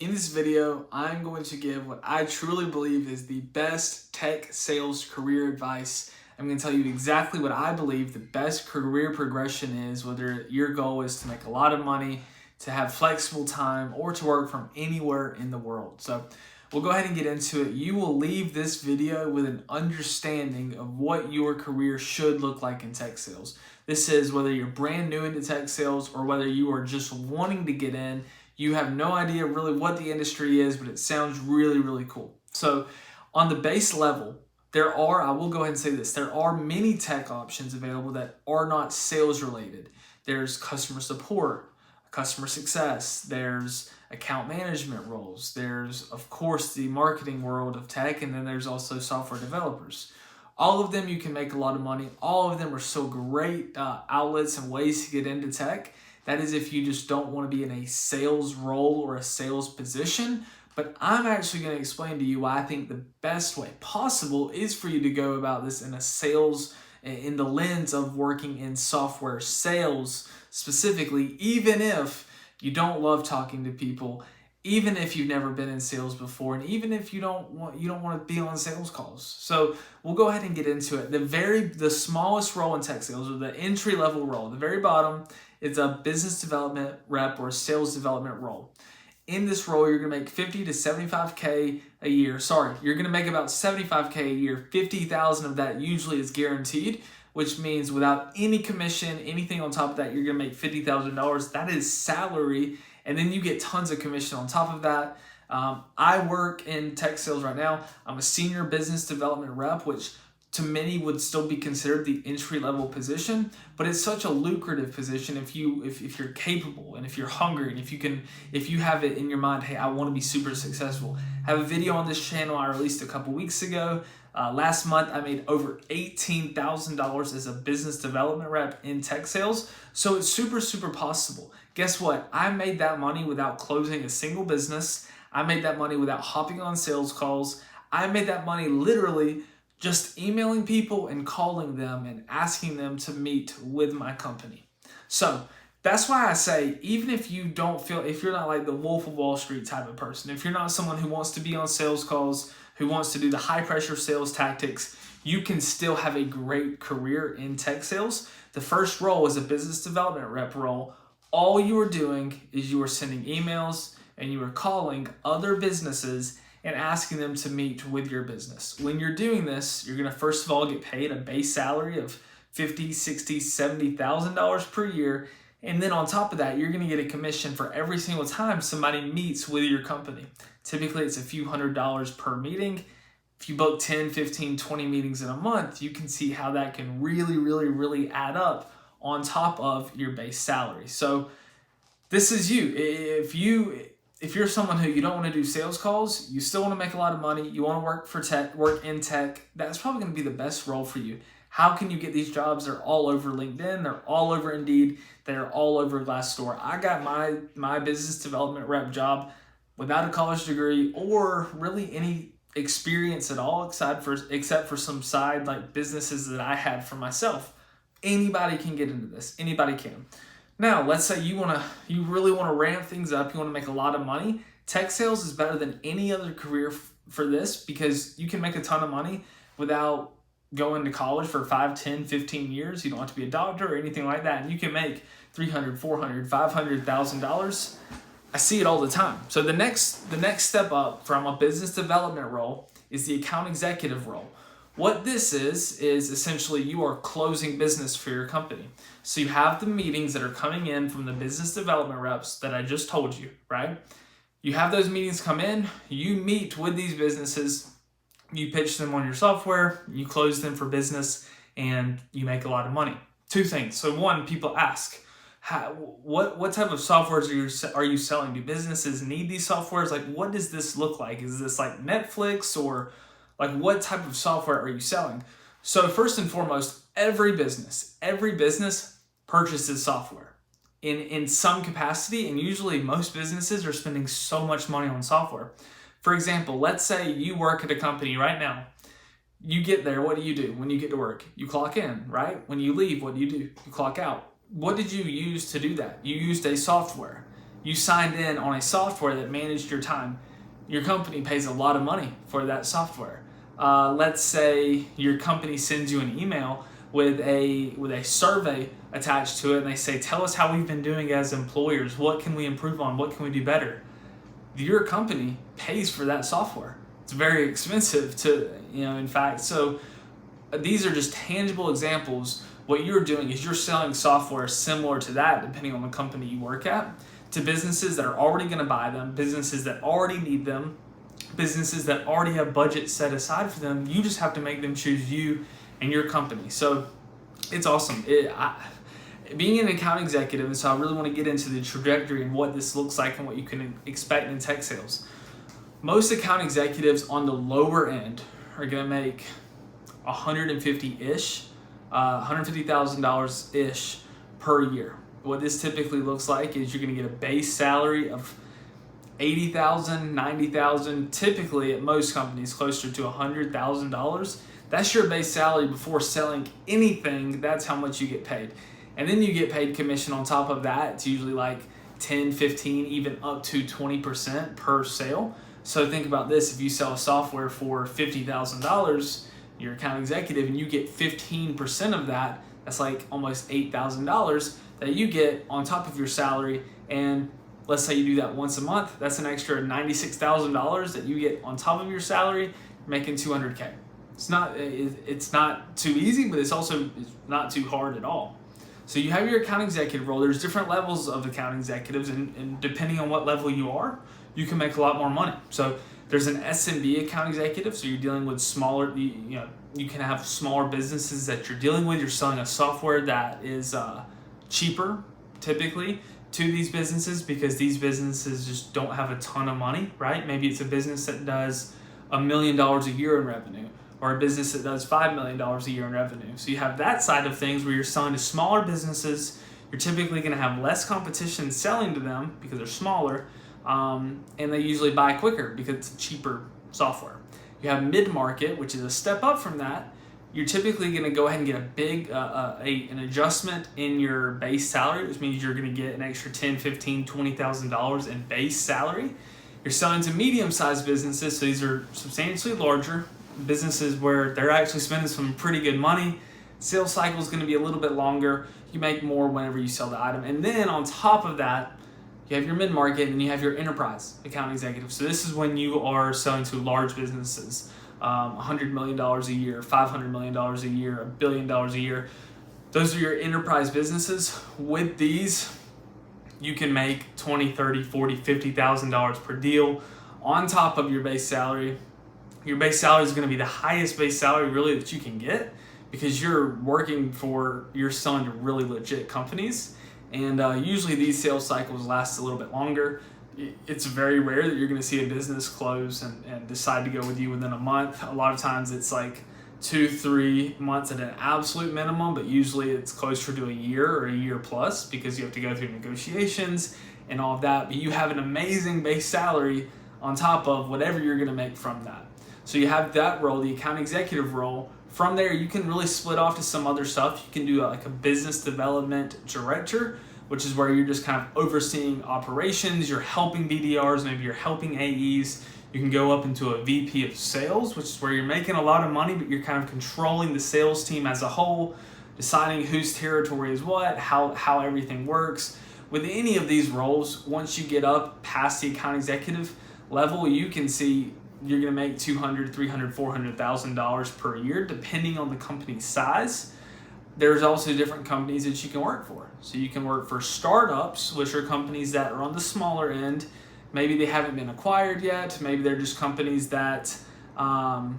In this video, I'm going to give what I truly believe is the best tech sales career advice. I'm going to tell you exactly what I believe the best career progression is, whether your goal is to make a lot of money, to have flexible time, or to work from anywhere in the world. So we'll go ahead and get into it. You will leave this video with an understanding of what your career should look like in tech sales. This is whether you're brand new into tech sales or whether you are just wanting to get in. You have no idea really what the industry is, but it sounds really, really cool. So on the base level, I will go ahead and say this, there are many tech options available that are not sales related. There's customer support, customer success, there's account management roles, there's of course the marketing world of tech, and then there's also software developers. All of them you can make a lot of money. All of them are still great outlets and ways to get into tech. That is if you just don't want to be in a sales role or a sales position. But I'm actually going to explain to you why I think the best way possible is for you to go about this in the lens of working in software sales specifically, even if you don't love talking to people, even if you've never been in sales before, and even if you don't want to be on sales calls. So we'll go ahead and get into it. The smallest role in tech sales, or the entry level role, the very bottom, is a business development rep or sales development role. In this role, you're going to make 50 to 75K a year. You're going to make about 75K a year. 50,000 of that usually is guaranteed, which means without any commission, anything on top of that, you're going to make $50,000. That is salary. And then you get tons of commission on top of that. I work in tech sales right now. I'm a senior business development rep, which to many would still be considered the entry-level position, but it's such a lucrative position if you're capable and if you're hungry and if you have it in your mind, hey, I want to be super successful. I have a video on this channel I released a couple weeks ago. Last month, I made over $18,000 as a business development rep in tech sales. So it's super, super possible. Guess what? I made that money without closing a single business. I made that money without hopping on sales calls. I made that money literally just emailing people and calling them and asking them to meet with my company. So that's why I say, even if you're not like the Wolf of Wall Street type of person, if you're not someone who wants to be on sales calls, who wants to do the high pressure sales tactics, you can still have a great career in tech sales. The first role is a business development rep role. All you are doing is you are sending emails and you are calling other businesses and asking them to meet with your business. When you're doing this, you're going to first of all get paid a base salary of $50,000, $60,000, $70,000 per year. And then on top of that, you're going to get a commission for every single time somebody meets with your company. Typically, it's a few $100s per meeting. If you book 10, 15, 20 meetings in a month, you can see how that can really, really, really add up on top of your base salary. So this is you. If you're someone who you don't want to do sales calls, you still want to make a lot of money, you want to work in tech, that's probably going to be the best role for you. How can you get these jobs? They're all over LinkedIn, they're all over Indeed, they're all over Glassdoor. I got my business development rep job without a college degree or really any experience at all, except for some side like businesses that I had for myself. Anybody can get into this. Anybody can. Now, let's say you really want to ramp things up, you want to make a lot of money. Tech sales is better than any other career for this because you can make a ton of money without going to college for 5, 10, 15 years. You don't have to be a doctor or anything like that. And you can make $300,000, $400,000, $500,000. I see it all the time. So the next step up from a business development role is the account executive role. What this is essentially you are closing business for your company. So you have the meetings that are coming in from the business development reps that I just told you, right? You have those meetings come in, you meet with these businesses, you pitch them on your software, you close them for business, and you make a lot of money. Two things. So one, people ask, what type of softwares are you selling? Do businesses need these softwares? Like, what does this look like? Is this like Netflix or like what type of software are you selling? So first and foremost, every business purchases software in some capacity, and usually most businesses are spending so much money on software. For example, let's say you work at a company right now. You get there, what do you do when you get to work? You clock in, right? When you leave, what do? You clock out. What did you use to do that? You used a software. You signed in on a software that managed your time. Your company pays a lot of money for that software. Let's say your company sends you an email with a survey attached to it, and they say, tell us how we've been doing as employers. What can we improve on? What can we do better? Your company pays for that software. It's very expensive in fact. So these are just tangible examples. What you're doing is you're selling software similar to that, depending on the company you work at, to businesses that are already going to buy them, businesses that already need them, businesses that already have budgets set aside for them. You just have to make them choose you and your company. So it's awesome. Being an account executive, and so I really want to get into the trajectory and what this looks like and what you can expect in tech sales. Most account executives on the lower end are going to make $150,000-ish per year. What this typically looks like is you're going to get a base salary of $80,000, $90,000, typically at most companies closer to $100,000. That's your base salary before selling anything. That's how much you get paid. And then you get paid commission on top of that. It's usually like 10, 15, even up to 20% per sale. So think about this. If you sell software for $50,000, you're an account executive, and you get 15% of that, that's like almost $8,000 that you get on top of your salary. And let's say you do that once a month, that's an extra $96,000 that you get on top of your salary, making $200K. It's not too easy, but it's also not too hard at all. So you have your account executive role. There's different levels of account executives, and depending on what level you are, you can make a lot more money. So there's an SMB account executive. So you're dealing with smaller, you can have smaller businesses that you're dealing with. You're selling a software that is cheaper typically to these businesses because these businesses just don't have a ton of money, right? Maybe it's a business that does $1 million a year in revenue, or a business that does $5 million a year in revenue. So you have that side of things where you're selling to smaller businesses. You're typically going to have less competition selling to them because they're smaller, and they usually buy quicker because it's cheaper software. You have mid-market, which is a step up from that. You're typically going to go ahead and get a big an adjustment in your base salary, which means you're going to get an extra $10,000, $15,000, $20,000 in base salary. You're selling to medium-sized businesses, so these are substantially larger businesses where they're actually spending some pretty good money. Sales cycle is going to be a little bit longer. You make more whenever you sell the item. And then on top of that, you have your mid-market and you have your enterprise account executive. So this is when you are selling to large businesses, $100 million a year, $500 million a year, $1 billion a year. Those are your enterprise businesses. With these, you can make $20,000, $30,000, $40,000, $50,000 per deal on top of your base salary. Your base salary is going to be the highest base salary really that you can get because you're working for, you're selling to really legit companies. And usually these sales cycles last a little bit longer. It's very rare that you're going to see a business close and decide to go with you within a month. A lot of times it's like 2-3 months at an absolute minimum, but usually it's closer to a year or a year plus because you have to go through negotiations and all of that. But you have an amazing base salary on top of whatever you're going to make from that. So you have that role, the account executive role. From there, you can really split off to some other stuff. You can do like a business development director, which is where you're just kind of overseeing operations. You're helping BDRs, maybe you're helping AEs. You can go up into a VP of sales, which is where you're making a lot of money, but you're kind of controlling the sales team as a whole, deciding whose territory is what, how everything works. With any of these roles, once you get up past the account executive level, you can see you're going to make $200,000, $300,000, $400,000 per year, depending on the company's size. There's also different companies that you can work for. So you can work for startups, which are companies that are on the smaller end. Maybe they haven't been acquired yet. Maybe they're just companies that are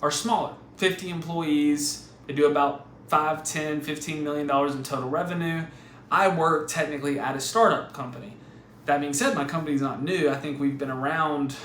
smaller, 50 employees. They do about $5, $10, $15 million in total revenue. I work technically at a startup company. That being said, my company's not new. I think we've been around,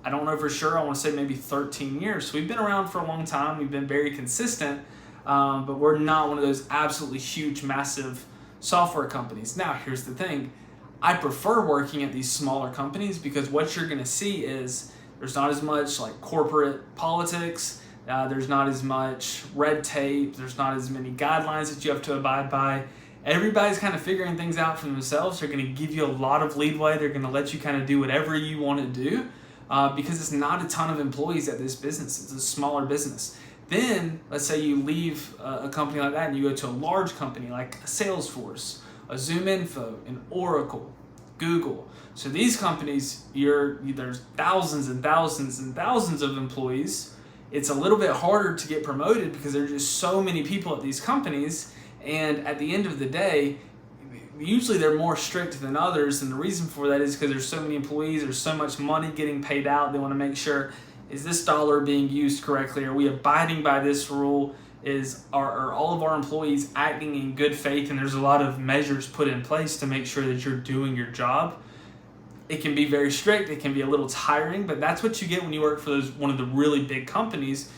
I don't know for sure, I want to say maybe 13 years. So we've been around for a long time. We've been very consistent, but we're not one of those absolutely huge, massive software companies. Now, here's the thing. I prefer working at these smaller companies because what you're going to see is there's not as much like corporate politics. There's not as much red tape. There's not as many guidelines that you have to abide by. everybody's kind of figuring things out for themselves. They're going to give you a lot of leeway. They're going to let you kind of do whatever you want to do because it's not a ton of employees at this business. It's a smaller business. Then let's say you leave a company like that and you go to a large company like a Salesforce, a ZoomInfo, an Oracle, Google. So these companies, there's thousands and thousands and thousands of employees. It's a little bit harder to get promoted because there's just so many people at these companies. And at the end of the day, usually they're more strict than others. And the reason for that is because there's so many employees, there's so much money getting paid out. They want to make sure, is this dollar being used correctly? Are we abiding by this rule? Are all of our employees acting in good faith? And there's a lot of measures put in place to make sure that you're doing your job. It can be very strict. It can be a little tiring, but that's what you get when you work for one of the really big companies.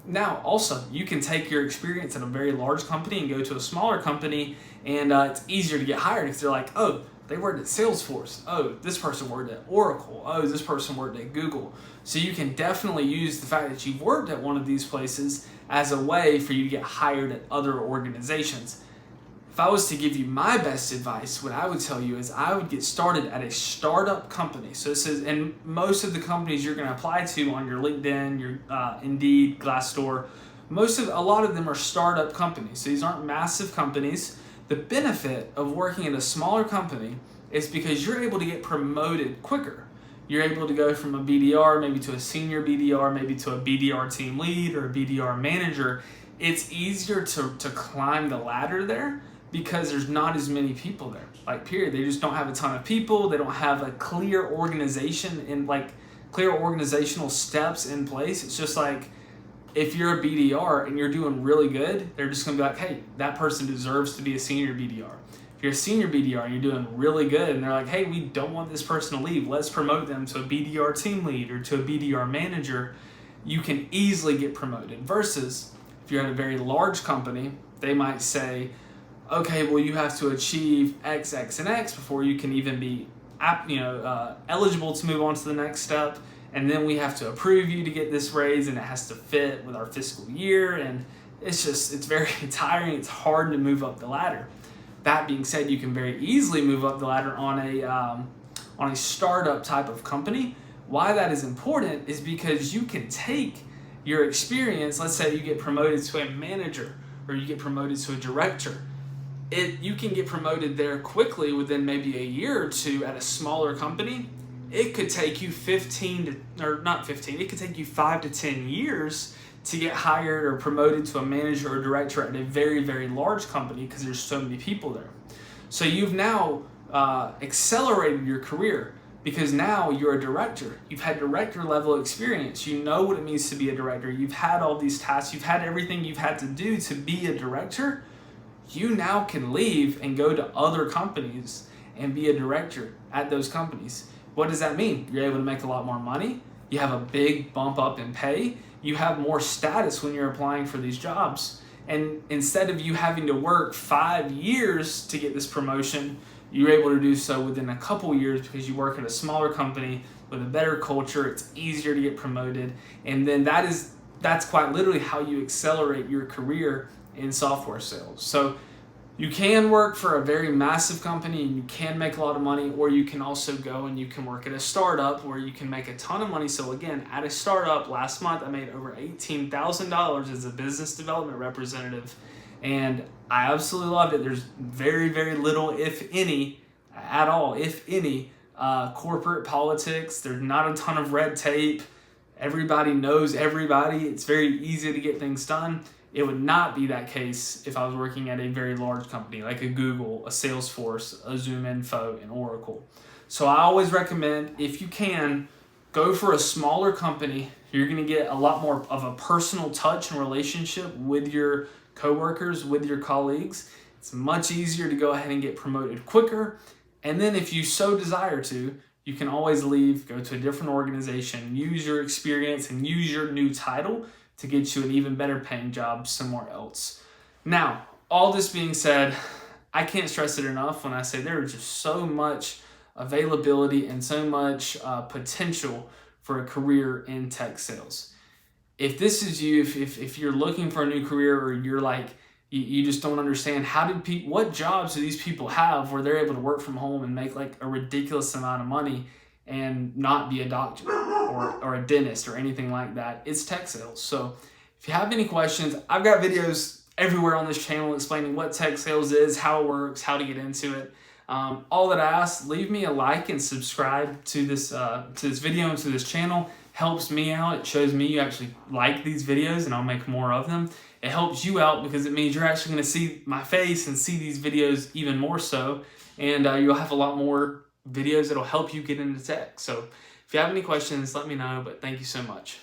Now, also, you can take your experience at a very large company and go to a smaller company, and it's easier to get hired because they're like, oh, they worked at Salesforce. Oh, this person worked at Oracle. Oh, this person worked at Google. So you can definitely use the fact that you've worked at one of these places as a way for you to get hired at other organizations. If I was to give you my best advice, what I would tell you is I would get started at a startup company. So this is, and most of the companies you're going to apply to on your LinkedIn, your Indeed, Glassdoor, a lot of them are startup companies. So these aren't massive companies. The benefit of working at a smaller company is because you're able to get promoted quicker. You're able to go from a BDR maybe to a senior BDR, maybe to a BDR team lead or a BDR manager. It's easier to climb the ladder there because there's not as many people there. Like, period. They just don't have a ton of people. They don't have a clear organization and clear organizational steps in place. It's just like, if you're a BDR and you're doing really good, they're just going to be like, hey, that person deserves to be a senior BDR. If you're a senior BDR and you're doing really good and they're like, hey, we don't want this person to leave, let's promote them to a BDR team lead or to a BDR manager, you can easily get promoted. Versus if you're at a very large company, they might say, okay, well, you have to achieve X, X, and X before you can even be eligible to move on to the next step. And then we have to approve you to get this raise, and it has to fit with our fiscal year. And it's very tiring. It's hard to move up the ladder. That being said, you can very easily move up the ladder on a startup type of company. Why that is important is because you can take your experience. Let's say you get promoted to a manager or you get promoted to a director. You can get promoted there quickly within maybe a year or two at a smaller company. It could take you 5 to 10 years to get hired or promoted to a manager or director at a very, very large company because there's so many people there. So you've now accelerated your career because now you're a director. You've had director level experience. You know what it means to be a director. You've had all these tasks. You've had everything you've had to do to be a director. You now can leave and go to other companies and be a director at those companies. What does that mean? You're able to make a lot more money. You have a big bump up in pay. You have more status when you're applying for these jobs. And instead of you having to work 5 years to get this promotion, you're able to do so within a couple years because you work at a smaller company with a better culture. It's easier to get promoted. And then that's quite literally how you accelerate your career in software sales. So you can work for a very massive company and you can make a lot of money, or you can also go and you can work at a startup where you can make a ton of money. So again, at a startup, last month I made over $18,000 as a business development representative, and I absolutely loved it. There's very, very little, if any, at all, if any, corporate politics. There's not a ton of red tape. Everybody knows everybody. It's very easy to get things done. It would not be that case if I was working at a very large company like a Google, a Salesforce, a ZoomInfo, and Oracle. So I always recommend, if you can, go for a smaller company. You're going to get a lot more of a personal touch and relationship with your coworkers, with your colleagues. It's much easier to go ahead and get promoted quicker. And then if you so desire to, you can always leave, go to a different organization, use your experience and use your new title to get you an even better paying job somewhere else. Now, all this being said, I can't stress it enough when I say there is just so much availability and so much potential for a career in tech sales. If this is you, if you're looking for a new career, or you're like You just don't understand what jobs do these people have where they're able to work from home and make like a ridiculous amount of money and not be a doctor or a dentist or anything like that. It's tech sales. So if you have any questions, I've got videos everywhere on this channel explaining what tech sales is, how it works, how to get into it. All that I ask, leave me a like and subscribe to this video and to this channel. Helps me out. It shows me you actually like these videos, and I'll make more of them. It helps you out because it means you're actually going to see my face and see these videos even more so, and you'll have a lot more videos that'll help you get into tech. So if you have any questions, let me know, but thank you so much.